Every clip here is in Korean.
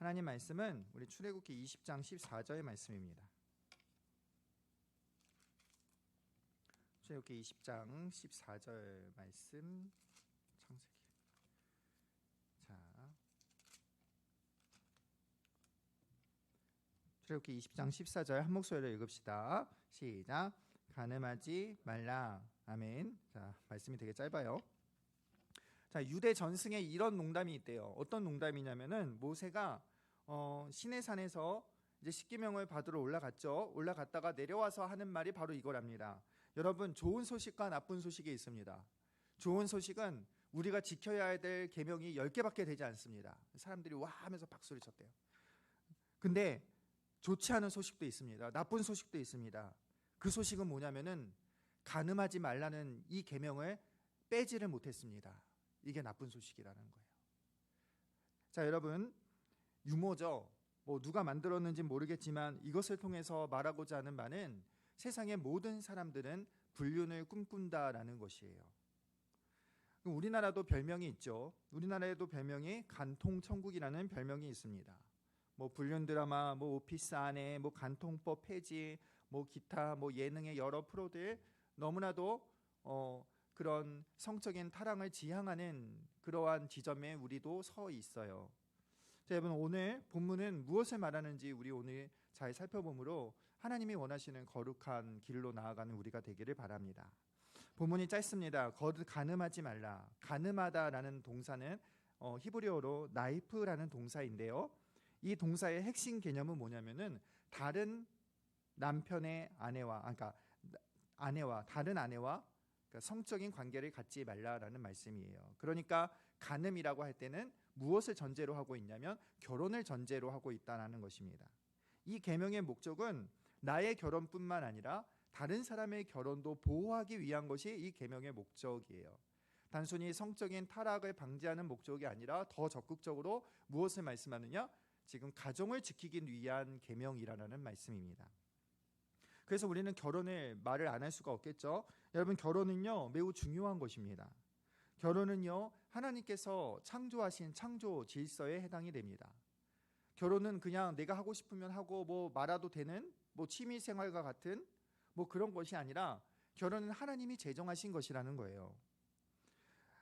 하나님 말씀은 우리 출애굽기 20장 14절의 말씀입니다. 출애굽기 20장 14절 말씀 창세기. 자, 출애굽기 20장 14절 한 목소리로 읽읍시다. 시작. 간음하지 말라. 아멘. 자, 말씀이 되게 짧아요. 자, 유대 전승에 이런 농담이 있대요. 어떤 농담이냐면은 모세가 시내산에서 이제 십계명을 받으러 올라갔죠. 올라갔다가 내려와서 하는 말이 바로 이거랍니다. 여러분, 좋은 소식과 나쁜 소식이 있습니다. 좋은 소식은 우리가 지켜야 될 계명이 10개밖에 되지 않습니다. 사람들이 와 하면서 박수를 쳤대요. 근데 좋지 않은 소식도 있습니다. 나쁜 소식도 있습니다. 그 소식은 뭐냐면은 간음하지 말라는 이 계명을 빼지를 못했습니다. 이게 나쁜 소식이라는 거예요. 자, 여러분, 유머죠. 누가 만들었는지 모르겠지만 이것을 통해서 말하고자 하는 바는 세상의 모든 사람들은 불륜을 꿈꾼다라는 것이에요. 우리나라도 별명이 있죠. 우리나라에도 별명이 간통천국이라는 별명이 있습니다. 불륜 드라마, 오피스 아내, 간통법 폐지, 기타 예능의 여러 프로들, 너무나도 그런 성적인 타락을 지향하는 그러한 지점에 우리도 서 있어요. 자, 여러분, 오늘 본문은 무엇을 말하는지 우리 오늘 잘 살펴보므로 하나님이 원하시는 거룩한 길로 나아가는 우리가 되기를 바랍니다. 본문이 짧습니다. 간음하지 말라. 간음하다라는 동사는 히브리어로 나이프라는 동사인데요. 이 동사의 핵심 개념은 뭐냐면은 다른 남편의 아내와, 다른 아내와 성적인 관계를 갖지 말라라는 말씀이에요. 그러니까 간음이라고 할 때는 무엇을 전제로 하고 있냐면 결혼을 전제로 하고 있다는 것입니다. 이 계명의 목적은 나의 결혼뿐만 아니라 다른 사람의 결혼도 보호하기 위한 것이 이 계명의 목적이에요. 단순히 성적인 타락을 방지하는 목적이 아니라 더 적극적으로 무엇을 말씀하느냐? 지금 가정을 지키기 위한 계명이라는 말씀입니다. 그래서 우리는 결혼을 말을 안 할 수가 없겠죠. 여러분, 결혼은요 매우 중요한 것입니다. 결혼은요 하나님께서 창조하신 창조 질서에 해당이 됩니다. 결혼은 그냥 내가 하고 싶으면 하고 말아도 되는 취미 생활과 같은 그런 것이 아니라 결혼은 하나님이 제정하신 것이라는 거예요.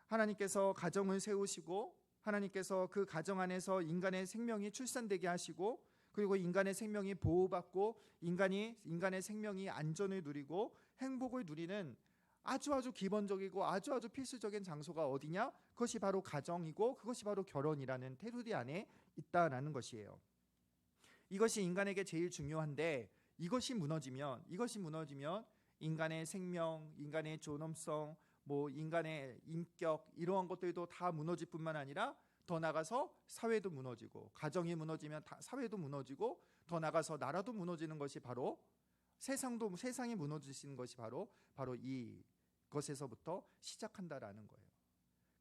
하나님께서 가정을 세우시고 하나님께서 그 가정 안에서 인간의 생명이 출산되게 하시고 그리고 인간의 생명이 보호받고 인간의 생명이 안전을 누리고 행복을 누리는 아주 기본적이고 아주 필수적인 장소가 어디냐? 그것이 바로 가정이고 그것이 바로 결혼이라는 테두리 안에 있다라는 것이에요. 이것이 인간에게 제일 중요한데 이것이 무너지면 인간의 생명, 인간의 존엄성, 인간의 인격 이러한 것들도 다 무너질 뿐만 아니라 더 나가서 사회도 무너지고 가정이 무너지면 사회도 무너지고 더 나가서 나라도 무너지는 것이 바로 세상이 무너지시는 것이 바로 이것에서부터 시작한다라는 거예요.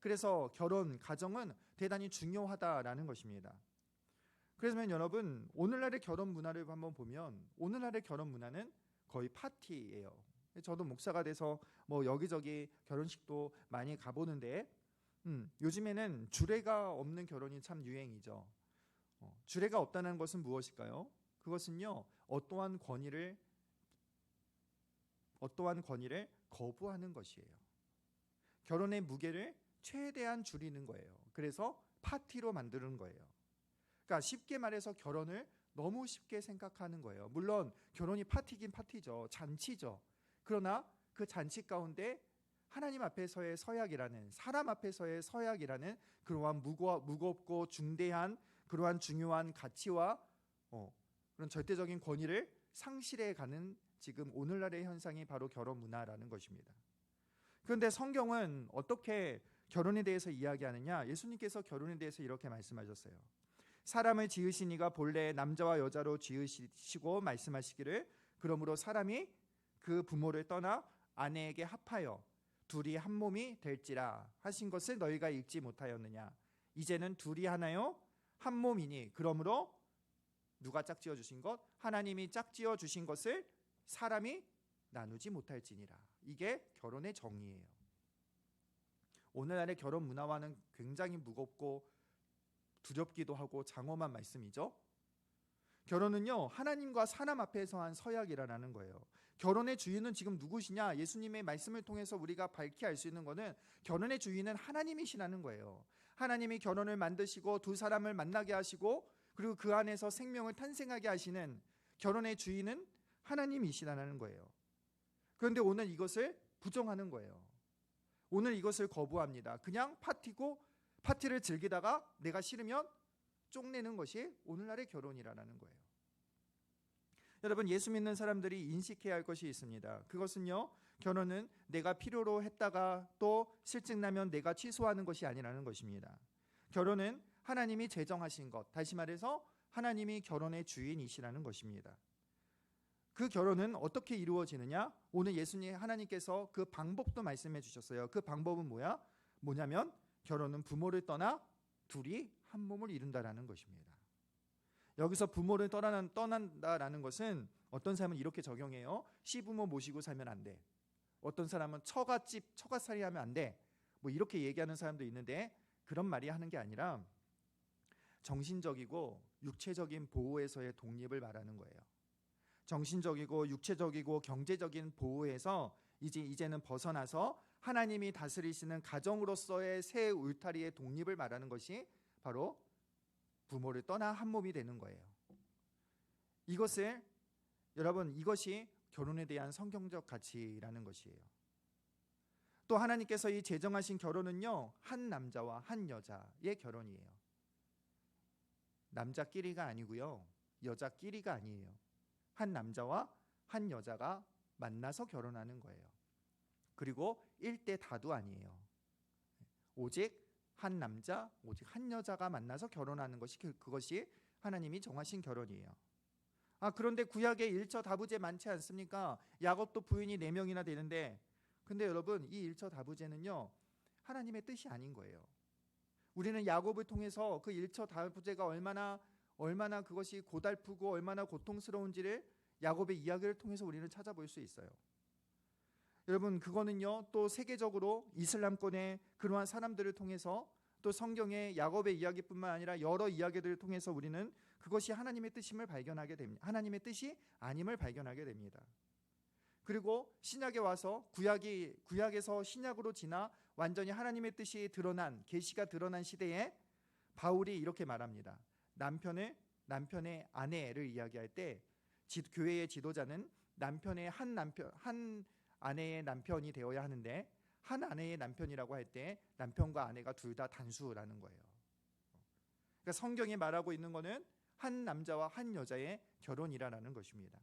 그래서 결혼, 가정은 대단히 중요하다라는 것입니다. 그래서 여러분, 오늘날의 결혼 문화를 한번 보면 오늘날의 결혼 문화는 거의 파티예요. 저도 목사가 돼서 여기저기 결혼식도 많이 가보는데 요즘에는 주례가 없는 결혼이 참 유행이죠. 주례가 없다는 것은 무엇일까요? 그것은요 어떠한 권위를 거부하는 것이에요. 결혼의 무게를 최대한 줄이는 거예요. 그래서 파티로 만드는 거예요. 그러니까 쉽게 말해서 결혼을 너무 쉽게 생각하는 거예요. 물론 결혼이 파티긴 파티죠. 잔치죠. 그러나 그 잔치 가운데 하나님 앞에서의 서약이라는, 사람 앞에서의 서약이라는 그러한 무겁고 중대한 그러한 중요한 가치와 그런 절대적인 권위를 상실해가는 지금 오늘날의 현상이 바로 결혼 문화라는 것입니다. 그런데 성경은 어떻게 결혼에 대해서 이야기하느냐? 예수님께서 결혼에 대해서 이렇게 말씀하셨어요. 사람을 지으신 이가 본래 남자와 여자로 지으시고 말씀하시기를 그러므로 사람이 그 부모를 떠나 아내에게 합하여 둘이 한 몸이 될지라 하신 것을 너희가 읽지 못하였느냐? 이제는 둘이 하나요? 한 몸이니 그러므로 누가 짝지어 주신 것? 하나님이 짝지어 주신 것을 사람이 나누지 못할지니라. 이게 결혼의 정의예요. 오늘날의 결혼 문화와는 굉장히 무겁고 두렵기도 하고 장엄한 말씀이죠. 결혼은요, 하나님과 사람 앞에서 한 서약이라는 거예요. 결혼의 주인은 지금 누구시냐? 예수님의 말씀을 통해서 우리가 밝히 알 수 있는 것은 결혼의 주인은 하나님이시라는 거예요. 하나님이 결혼을 만드시고 두 사람을 만나게 하시고 그리고 그 안에서 생명을 탄생하게 하시는 결혼의 주인은 하나님이시라는 거예요. 그런데 오늘 이것을 부정하는 거예요. 오늘 이것을 거부합니다. 그냥 파티를 즐기다가 내가 싫으면 쪽내는 것이 오늘날의 결혼이라는 거예요. 여러분, 예수 믿는 사람들이 인식해야 할 것이 있습니다. 그것은요, 결혼은 내가 필요로 했다가 또 실증나면 내가 취소하는 것이 아니라는 것입니다. 결혼은 하나님이 제정하신 것, 다시 말해서 하나님이 결혼의 주인이시라는 것입니다. 그 결혼은 어떻게 이루어지느냐? 오늘 예수님 하나님께서 그 방법도 말씀해 주셨어요. 그 방법은 뭐냐면 결혼은 부모를 떠나 둘이 한 몸을 이룬다라는 것입니다. 여기서 부모를 떠난다라는 것은 어떤 사람은 이렇게 적용해요. 시부모 모시고 살면 안 돼. 어떤 사람은 처갓살이 하면 안 돼. 뭐 이렇게 얘기하는 사람도 있는데 그런 말이 하는 게 아니라 정신적이고 육체적인 보호에서의 독립을 말하는 거예요. 정신적이고 육체적이고 경제적인 보호에서 이제는 벗어나서 하나님이 다스리시는 가정으로서의 새 울타리의 독립을 말하는 것이 바로 부모를 떠나 한 몸이 되는 거예요. 이것이 결혼에 대한 성경적 가치라는 것이에요. 또 하나님께서 이 제정하신 결혼은요, 한 남자와 한 여자의 결혼이에요. 남자끼리가 아니고요, 여자끼리가 아니에요. 한 남자와 한 여자가 만나서 결혼하는 거예요. 그리고 1대 다도 아니에요. 오직 한 남자, 오직 한 여자가 만나서 결혼하는 것이 그것이 하나님이 정하신 결혼이에요. 그런데 구약에 일처다부제 많지 않습니까? 야곱도 부인이 4명이나 되는데, 근데 여러분, 이 일처다부제는요, 하나님의 뜻이 아닌 거예요. 우리는 야곱을 통해서 그 일처다부제가 얼마나 그것이 고달프고 얼마나 고통스러운지를 야곱의 이야기를 통해서 우리는 찾아볼 수 있어요. 여러분, 그거는요, 또 세계적으로 이슬람권의 그러한 사람들을 통해서 또 성경의 야곱의 이야기뿐만 아니라 여러 이야기들을 통해서 우리는 그것이 하나님의 뜻임을 발견하게 됩니다. 하나님의 뜻이 아님을 발견하게 됩니다. 그리고 신약에 와서 구약에서 신약으로 지나 완전히 하나님의 뜻이 드러난, 계시가 드러난 시대에 바울이 이렇게 말합니다. 남편의 아내를 이야기할 때 교회의 지도자는 한 아내의 남편이 되어야 하는데, 한 아내의 남편이라고 할 때 남편과 아내가 둘 다 단수라는 거예요. 그러니까 성경이 말하고 있는 것은 한 남자와 한 여자의 결혼이라는 것입니다.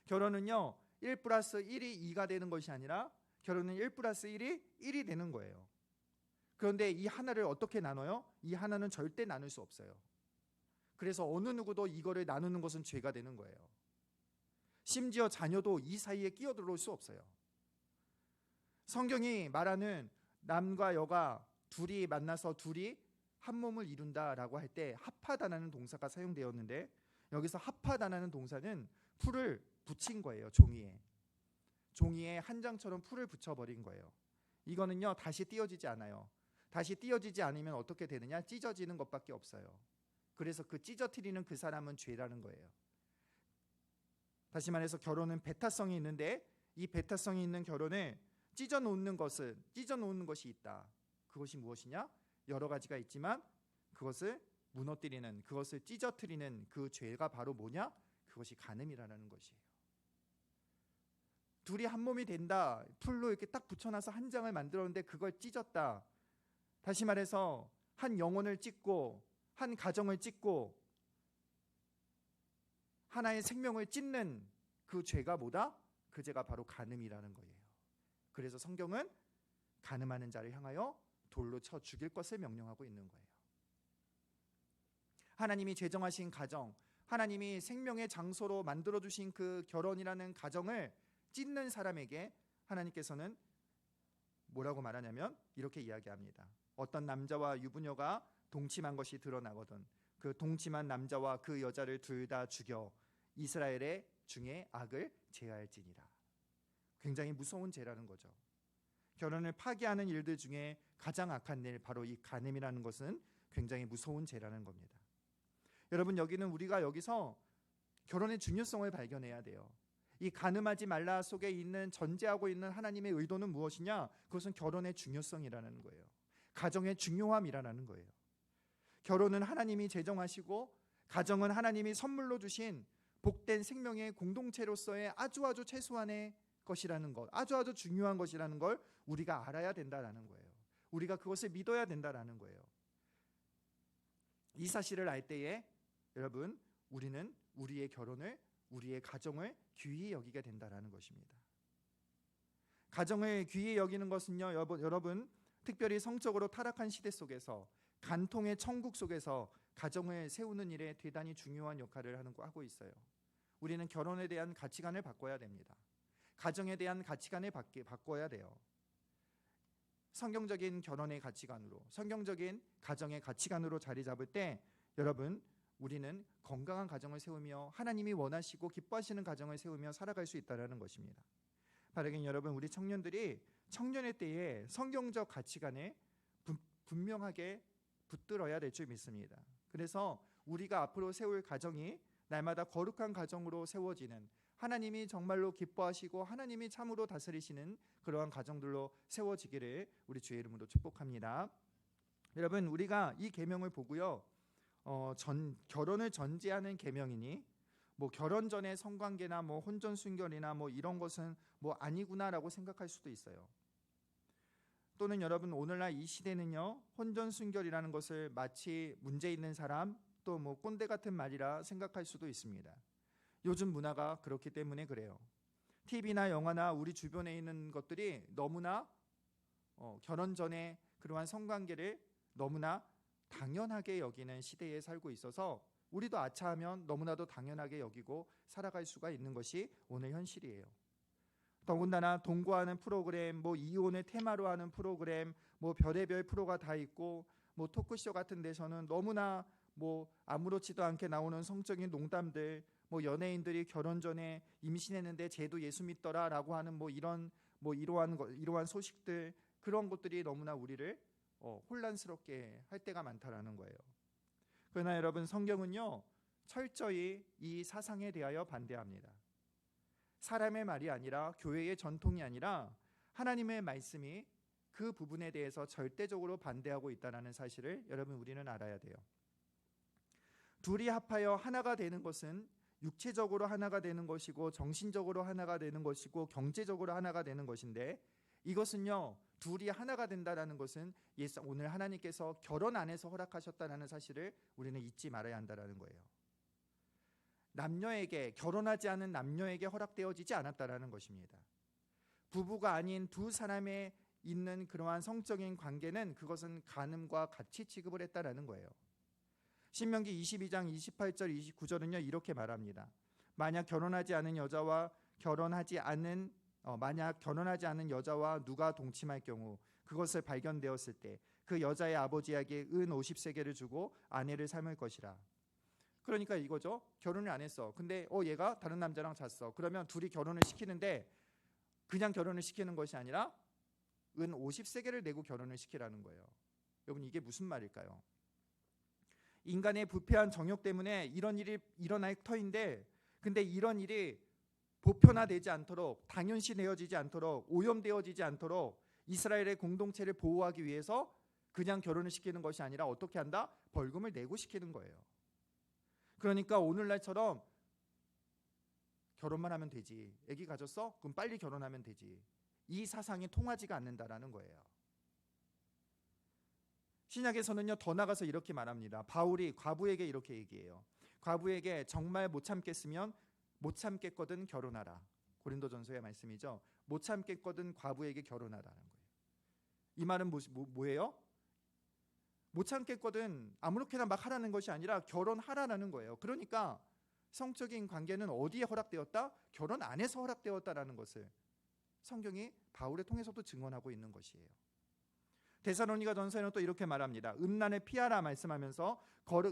결혼은요, 1+1이 2가 되는 것이 아니라 결혼은 1+1이 1이 되는 거예요. 그런데 이 하나를 어떻게 나눠요? 이 하나는 절대 나눌 수 없어요. 그래서 어느 누구도 이거를 나누는 것은 죄가 되는 거예요. 심지어 자녀도 이 사이에 끼어들어올 수 없어요. 성경이 말하는 남과 여가 둘이 만나서 둘이 한 몸을 이룬다라고 할 때 합하다라는 동사가 사용되었는데, 여기서 합하다라는 동사는 풀을 붙인 거예요. 종이에 한 장처럼 풀을 붙여버린 거예요. 이거는요, 다시 띄어지지 않아요. 다시 띄어지지 않으면 어떻게 되느냐? 찢어지는 것밖에 없어요. 그래서 그 찢어뜨리는 그 사람은 죄라는 거예요. 다시 말해서 결혼은 배타성이 있는데, 이 배타성이 있는 결혼을 찢어놓는 것이 있다. 그것이 무엇이냐? 여러 가지가 있지만 그것을 무너뜨리는, 그것을 찢어뜨리는 그 죄가 바로 뭐냐? 그것이 간음이라는 것이에요. 둘이 한 몸이 된다. 풀로 이렇게 딱 붙여놔서 한 장을 만들었는데 그걸 찢었다. 다시 말해서 한 영혼을 찢고 한 가정을 찢고 하나의 생명을 찢는 그 죄가 뭐다? 그 죄가 바로 간음이라는 거예요. 그래서 성경은 간음하는 자를 향하여 돌로 쳐 죽일 것을 명령하고 있는 거예요. 하나님이 제정하신 가정, 하나님이 생명의 장소로 만들어주신 그 결혼이라는 가정을 찢는 사람에게 하나님께서는 뭐라고 말하냐면 이렇게 이야기합니다. 어떤 남자와 유부녀가 동침한 것이 드러나거든 그 동침한 남자와 그 여자를 둘 다 죽여 이스라엘의 중에 악을 제하할지니라. 굉장히 무서운 죄라는 거죠. 결혼을 파괴하는 일들 중에 가장 악한 일, 바로 이 간음이라는 것은 굉장히 무서운 죄라는 겁니다. 여러분, 여기는 우리가 여기서 결혼의 중요성을 발견해야 돼요. 이 가늠하지 말라 속에 있는 전제하고 있는 하나님의 의도는 무엇이냐? 그것은 결혼의 중요성이라는 거예요. 가정의 중요함이라는 거예요. 결혼은 하나님이 제정하시고 가정은 하나님이 선물로 주신 복된 생명의 공동체로서의 아주 최소한의 것이라는 것, 아주 중요한 것이라는 걸 우리가 알아야 된다라는 거예요. 우리가 그것을 믿어야 된다라는 거예요. 이 사실을 알 때에 여러분, 우리는 우리의 결혼을, 우리의 가정을 귀히 여기게 된다라는 것입니다. 가정을 귀히 여기는 것은요, 여러분, 특별히 성적으로 타락한 시대 속에서, 간통의 천국 속에서 가정을 세우는 일에 대단히 중요한 역할을 하고 있어요. 우리는 결혼에 대한 가치관을 바꿔야 됩니다. 가정에 대한 가치관을 바꿔야 돼요. 성경적인 결혼의 가치관으로, 성경적인 가정의 가치관으로 자리 잡을 때 여러분, 우리는 건강한 가정을 세우며 하나님이 원하시고 기뻐하시는 가정을 세우며 살아갈 수 있다는 것입니다. 바라긴 여러분, 우리 청년들이 청년의 때에 성경적 가치관에 분명하게 붙들어야 될 줄 믿습니다. 그래서 우리가 앞으로 세울 가정이 날마다 거룩한 가정으로 세워지는, 하나님이 정말로 기뻐하시고 하나님이 참으로 다스리시는 그러한 가정들로 세워지기를 우리 주의 이름으로 축복합니다. 여러분, 우리가 이 계명을 보고요, 결혼을 전제하는 계명이니 뭐 결혼 전에 성관계나 뭐 혼전 순결이나 뭐 이런 것은 뭐 아니구나라고 생각할 수도 있어요. 또는 여러분, 오늘날 이 시대는요, 혼전 순결이라는 것을 마치 문제 있는 사람, 또 뭐 꼰대 같은 말이라 생각할 수도 있습니다. 요즘 문화가 그렇기 때문에 그래요. TV나 영화나 우리 주변에 있는 것들이 너무나 결혼 전에 그러한 성관계를 너무나 당연하게 여기는 시대에 살고 있어서 우리도 아차하면 너무나도 당연하게 여기고 살아갈 수가 있는 것이 오늘 현실이에요. 더군다나 동거하는 프로그램, 뭐 이혼을 테마로 하는 프로그램, 뭐 별의별 프로가 다 있고, 뭐 토크쇼 같은 데서는 너무나 뭐 아무렇지도 않게 나오는 성적인 농담들, 뭐 연예인들이 결혼 전에 임신했는데 쟤도 예수 믿더라라고 하는 뭐 이러한 소식들, 그런 것들이 너무나 우리를 혼란스럽게 할 때가 많다라는 거예요. 그러나 여러분, 성경은요, 철저히 이 사상에 대하여 반대합니다. 사람의 말이 아니라, 교회의 전통이 아니라 하나님의 말씀이 그 부분에 대해서 절대적으로 반대하고 있다는 사실을 여러분, 우리는 알아야 돼요. 둘이 합하여 하나가 되는 것은 육체적으로 하나가 되는 것이고, 정신적으로 하나가 되는 것이고, 경제적으로 하나가 되는 것인데, 이것은요, 둘이 하나가 된다는 것은 오늘 하나님께서 결혼 안에서 허락하셨다는 사실을 우리는 잊지 말아야 한다는 거예요. 남녀에게, 결혼하지 않은 남녀에게 허락되어지지 않았다는 것입니다. 부부가 아닌 두 사람의 있는 그러한 성적인 관계는, 그것은 간음과 같이 취급을 했다는 거예요. 신명기 22장 28절 29절은요, 이렇게 말합니다. 만약 결혼하지 않은 여자와 누가 동침할 경우 그것을 발견되었을 때 그 여자의 아버지에게 은 50세겔을 주고 아내를 삼을 것이라. 그러니까 이거죠. 결혼을 안 했어. 근데 얘가 다른 남자랑 잤어. 그러면 둘이 결혼을 시키는데, 그냥 결혼을 시키는 것이 아니라 은 50세겔을 내고 결혼을 시키라는 거예요. 여러분, 이게 무슨 말일까요? 인간의 부패한 정욕 때문에 이런 일이 일어날 터인데, 근데 이런 일이 보편화되지 않도록, 당연시 되어지지 않도록, 오염되어지지 않도록 이스라엘의 공동체를 보호하기 위해서 그냥 결혼을 시키는 것이 아니라 어떻게 한다? 벌금을 내고 시키는 거예요. 그러니까 오늘날처럼 결혼만 하면 되지, 아기 가졌어? 그럼 빨리 결혼하면 되지, 이 사상이 통하지가 않는다라는 거예요. 신약에서는요, 더 나가서 이렇게 말합니다. 바울이 과부에게 이렇게 얘기해요. 과부에게 정말 못 참겠으면 못 참겠거든 결혼하라. 고린도전서의 말씀이죠. 못 참겠거든 과부에게 결혼하라는 거예요. 이 말은 뭐예요? 못 참겠거든 아무렇게나 막 하라는 것이 아니라 결혼하라는 거예요. 그러니까 성적인 관계는 어디에 허락되었다? 결혼 안에서 허락되었다라는 것을 성경이 바울을 통해서도 증언하고 있는 것이에요. 데살로니가 전서에는 또 이렇게 말합니다. 음란을 피하라 말씀하면서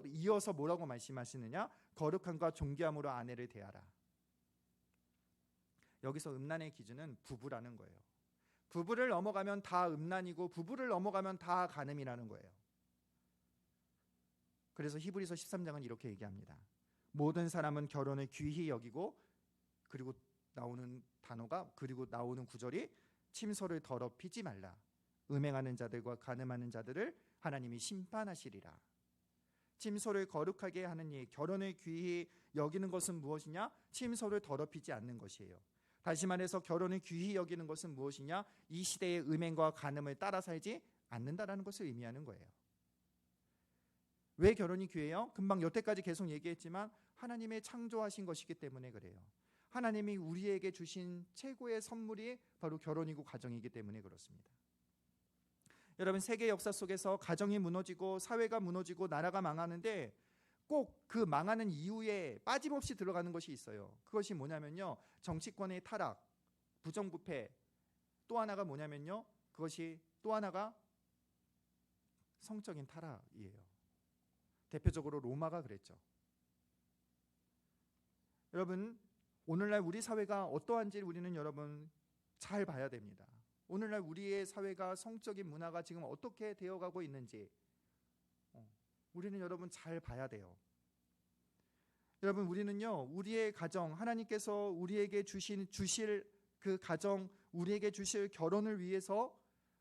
이어서 뭐라고 말씀하시느냐? 거룩함과 존귀함으로 아내를 대하라. 여기서 음란의 기준은 부부라는 거예요. 부부를 넘어가면 다 음란이고, 부부를 넘어가면 다 간음이라는 거예요. 그래서 히브리서 13장은 이렇게 얘기합니다. 모든 사람은 결혼을 귀히 여기고, 그리고 나오는 단어가, 그리고 나오는 구절이 침소를 더럽히지 말라. 음행하는 자들과 간음하는 자들을 하나님이 심판하시리라. 침소를 거룩하게 하는 일, 결혼을 귀히 여기는 것은 무엇이냐? 침소를 더럽히지 않는 것이에요. 다시 말해서 결혼을 귀히 여기는 것은 무엇이냐? 이 시대의 음행과 간음을 따라 살지 않는다라는 것을 의미하는 거예요. 왜 결혼이 귀해요? 금방 여태까지 계속 얘기했지만 하나님의 창조하신 것이기 때문에 그래요. 하나님이 우리에게 주신 최고의 선물이 바로 결혼이고 가정이기 때문에 그렇습니다. 여러분, 세계 역사 속에서 가정이 무너지고 사회가 무너지고 나라가 망하는데 꼭 그 망하는 이유에 빠짐없이 들어가는 것이 있어요. 그것이 뭐냐면요, 정치권의 타락, 부정부패, 또 하나가 뭐냐면요, 그것이 또 하나가 성적인 타락이에요. 대표적으로 로마가 그랬죠. 여러분, 오늘날 우리 사회가 어떠한지 우리는 여러분 잘 봐야 됩니다. 오늘날 우리의 사회가 성적인 문화가 지금 어떻게 되어가고 있는지 우리는 여러분 잘 봐야 돼요. 여러분, 우리는요, 우리의 가정, 하나님께서 우리에게 주실 그 가정, 우리에게 주실 결혼을 위해서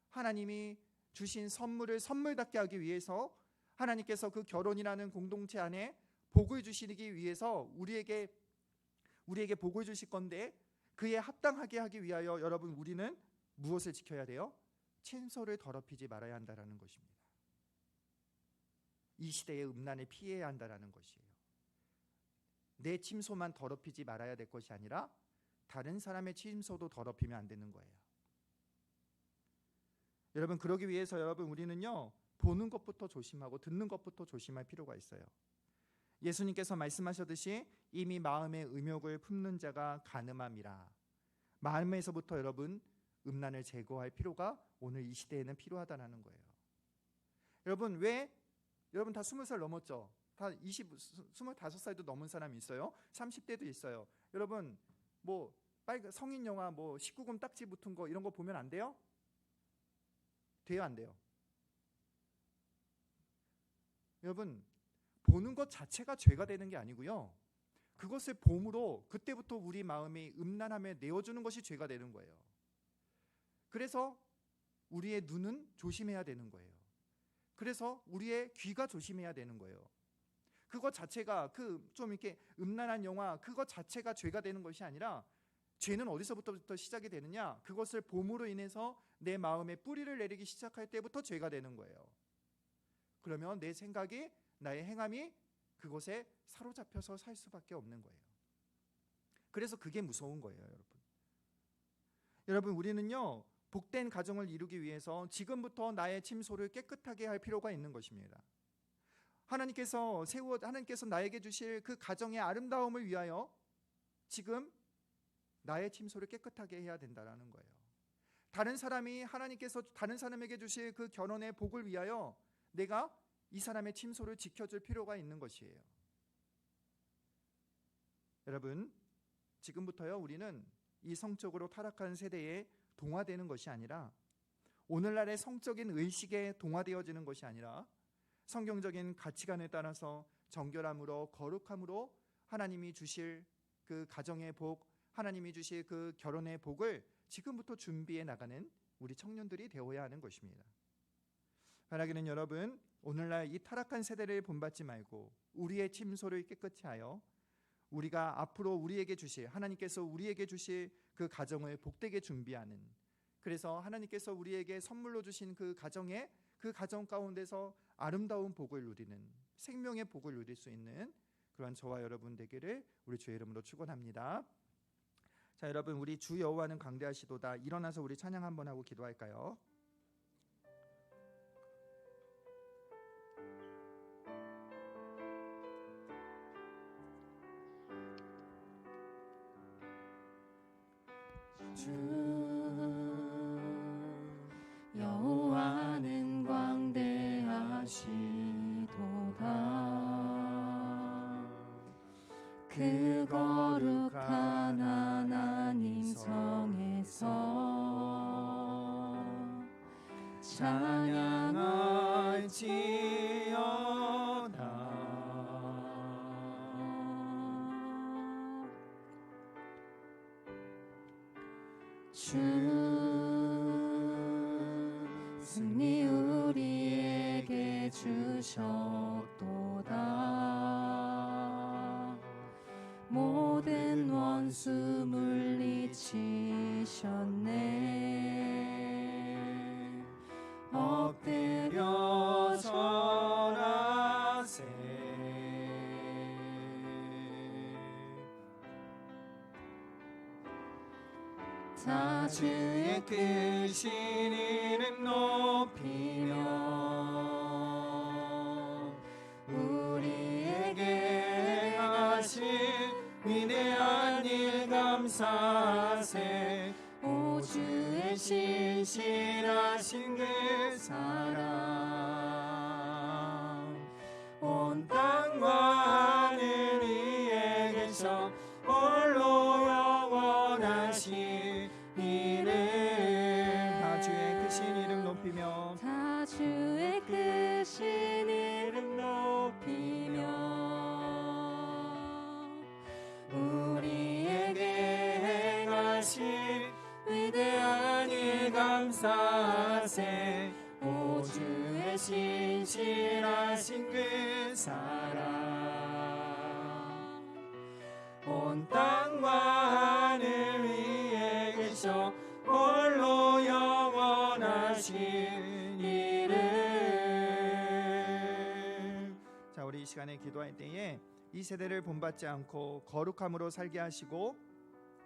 하나님이 주신 선물을 선물답게 하기 위해서 하나님께서 그 결혼이라는 공동체 안에 복을 주시기 위해서 우리에게 복을 주실 건데, 그에 합당하게 하기 위하여 여러분 우리는 무엇을 지켜야 돼요? 침소를 더럽히지 말아야 한다라는 것입니다. 이 시대의 음란을 피해야 한다라는 것이에요. 내 침소만 더럽히지 말아야 될 것이 아니라 다른 사람의 침소도 더럽히면 안 되는 거예요. 여러분, 그러기 위해서 여러분 우리는요, 보는 것부터 조심하고 듣는 것부터 조심할 필요가 있어요. 예수님께서 말씀하셨듯이 이미 마음의 음욕을 품는 자가 간음함이라. 마음에서부터 여러분 음란을 제거할 필요가 오늘 이 시대에는 필요하다는 거예요. 여러분, 여러분 다 20살 넘었죠? 다 25살도 넘은 사람이 있어요. 30대도 있어요. 여러분, 뭐 성인 영화 19금 딱지 붙은 거 이런 거 보면 안 돼요? 돼요, 안 돼요? 여러분, 보는 것 자체가 죄가 되는 게 아니고요, 그것을 봄으로 그때부터 우리 마음이 음란함에 내어주는 것이 죄가 되는 거예요. 그래서 우리의 눈은 조심해야 되는 거예요. 그래서 우리의 귀가 조심해야 되는 거예요. 그것 자체가 좀 이렇게 음란한 영화 그것 자체가 죄가 되는 것이 아니라, 죄는 어디서부터 시작이 되느냐? 그것을 봄으로 인해서 내 마음에 뿌리를 내리기 시작할 때부터 죄가 되는 거예요. 그러면 내 생각이, 나의 행함이 그것에 사로잡혀서 살 수밖에 없는 거예요. 그래서 그게 무서운 거예요, 여러분. 여러분, 우리는요, 복된 가정을 이루기 위해서 지금부터 나의 침소를 깨끗하게 할 필요가 있는 것입니다. 하나님께서 나에게 주실 그 가정의 아름다움을 위하여 지금 나의 침소를 깨끗하게 해야 된다는 거예요. 하나님께서 다른 사람에게 주실 그 결혼의 복을 위하여 내가 이 사람의 침소를 지켜줄 필요가 있는 것이에요. 여러분, 지금부터요, 우리는 이 성적으로 타락한 세대에 동화되는 것이 아니라, 오늘날의 성적인 의식에 동화되어지는 것이 아니라 성경적인 가치관에 따라서 정결함으로 거룩함으로 하나님이 주실 그 가정의 복, 하나님이 주실 그 결혼의 복을 지금부터 준비해 나가는 우리 청년들이 되어야 하는 것입니다. 바라기는 여러분, 오늘날 이 타락한 세대를 본받지 말고 우리의 침소를 깨끗이 하여 우리가 앞으로 하나님께서 우리에게 주실 그 가정을 복되게 준비하는, 그래서 하나님께서 우리에게 선물로 주신 그 가정 가운데서 아름다운 복을 누리는, 생명의 복을 누릴 수 있는 그러한 저와 여러분 되기를 우리 주의 이름으로 축원합니다. 자, 여러분, 우리 주 여호와는 강대하시도다. 일어나서 우리 찬양 한번 하고 기도할까요? 주 여호와는 광대하시도다. 그 거룩한 하나님 성에서 찬양할지어다. 주 승리 우리에게 주셨도다. 모든 원수 물리치셨네. 엎드려 절하세. 다 주의 크신 이름 높이며 우리에게 행하신 위대한 일 감사하세. 오 주의 신실하신 그 사랑 온 땅과 하늘 위에 계셔 홀로 영원하신 이름. 다 주의 크신 이름 높이며 다 주의 크신 이름 높이며 우리에게 행하신 위대한 일 감사하세. 오 주의 신실하신 그 사랑 온 땅과 하늘 위에 계셔 홀로 영원하신 이름. 자, 우리 이 시간에 기도할 때에 이 세대를 본받지 않고 거룩함으로 살게 하시고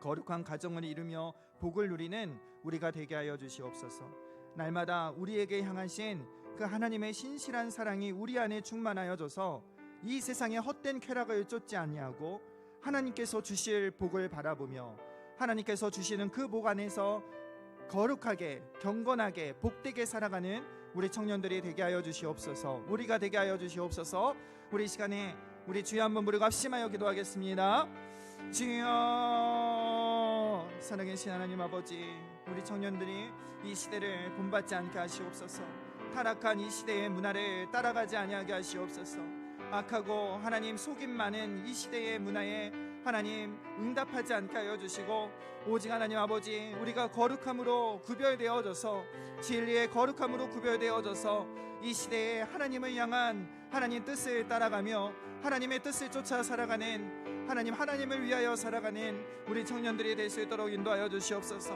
거룩한 가정을 이루며 복을 누리는 우리가 되게 하여 주시옵소서. 날마다 우리에게 향하신 그 하나님의 신실한 사랑이 우리 안에 충만하여져서 이 세상의 헛된 쾌락을 쫓지 아니하고 하나님께서 주실 복을 바라보며 하나님께서 주시는 그 복 안에서 거룩하게 경건하게 복되게 살아가는 우리 청년들이 되게 하여 주시옵소서. 우리가 되게 하여 주시옵소서. 우리 시간에 우리 주여 한번 부르고 합심하여 기도하겠습니다. 주여, 살아계신 하나님 아버지, 우리 청년들이 이 시대를 본받지 않게 하시옵소서. 타락한 이 시대의 문화를 따라가지 아니하게 하시옵소서. 악하고 하나님 속임 많은 이 시대의 문화에 하나님 응답하지 않게 하여 주시고 오직 하나님 아버지 우리가 거룩함으로 구별되어져서 진리의 거룩함으로 구별되어져서 이 시대에 하나님을 향한 하나님 뜻을 따라가며 하나님의 뜻을 쫓아 살아가는 하나님을 위하여 살아가는 우리 청년들이 될 수 있도록 인도하여 주시옵소서.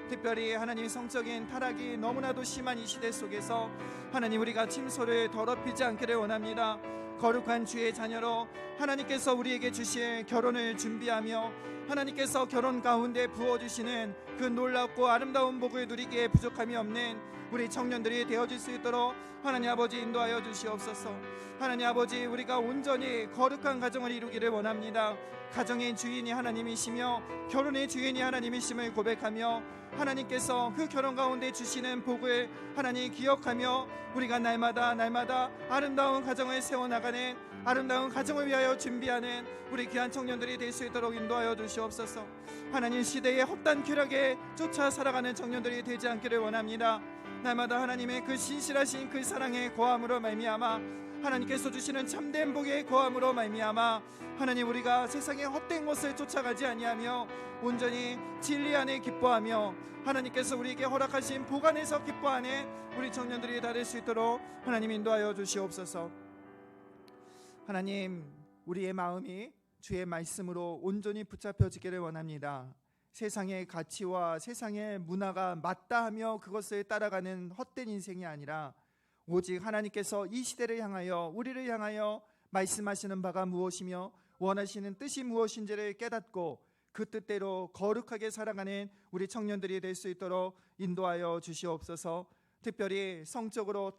특별히 하나님 성적인 타락이 너무나도 심한 이 시대 속에서 하나님 우리가 침소를 더럽히지 않기를 원합니다. 거룩한 주의 자녀로 하나님께서 우리에게 주실 결혼을 준비하며 하나님께서 결혼 가운데 부어주시는 그 놀랍고 아름다운 복을 누리기에 부족함이 없는 우리 청년들이 되어질 수 있도록 하나님 아버지 인도하여 주시옵소서. 하나님 아버지 우리가 온전히 거룩한 가정을 이루기를 원합니다. 가정의 주인이 하나님이시며 결혼의 주인이 하나님이심을 고백하며 하나님께서 그 결혼 가운데 주시는 복을 하나님 기억하며 우리가 날마다 아름다운 가정을 세워나가는 아름다운 가정을 위하여 준비하는 우리 귀한 청년들이 될 수 있도록 인도하여 주시옵소서. 하나님 시대의 헛된 쾌락에 쫓아 살아가는 청년들이 되지 않기를 원합니다. 날마다 하나님의 그 신실하신 그 사랑의 고함으로 말미암아 하나님께서 주시는 참된 복의 고함으로 말미암아 하나님 우리가 세상의 헛된 것을 쫓아가지 아니하며 온전히 진리 안에 기뻐하며 하나님께서 우리에게 허락하신 복 안에서 기뻐하는 우리 청년들이 다 될 수 있도록 하나님 인도하여 주시옵소서. 하나님 우리의 마음이 주의 말씀으로 온전히 붙잡혀지기를 원합니다. 세상의 가치와 세상의 문화가 맞다 하며 그것을 따라가는 헛된 인생이 아니라 오직 하나님께서 이 시대를 향하여 우리를 향하여 말씀하시는 바가 무엇이며 원하시는 뜻이 무엇인지를 깨닫고 그 뜻대로 거룩하게 살아가는 우리 청년들이 될 수 있도록 인도하여 주시옵소서. 특별히 성적으로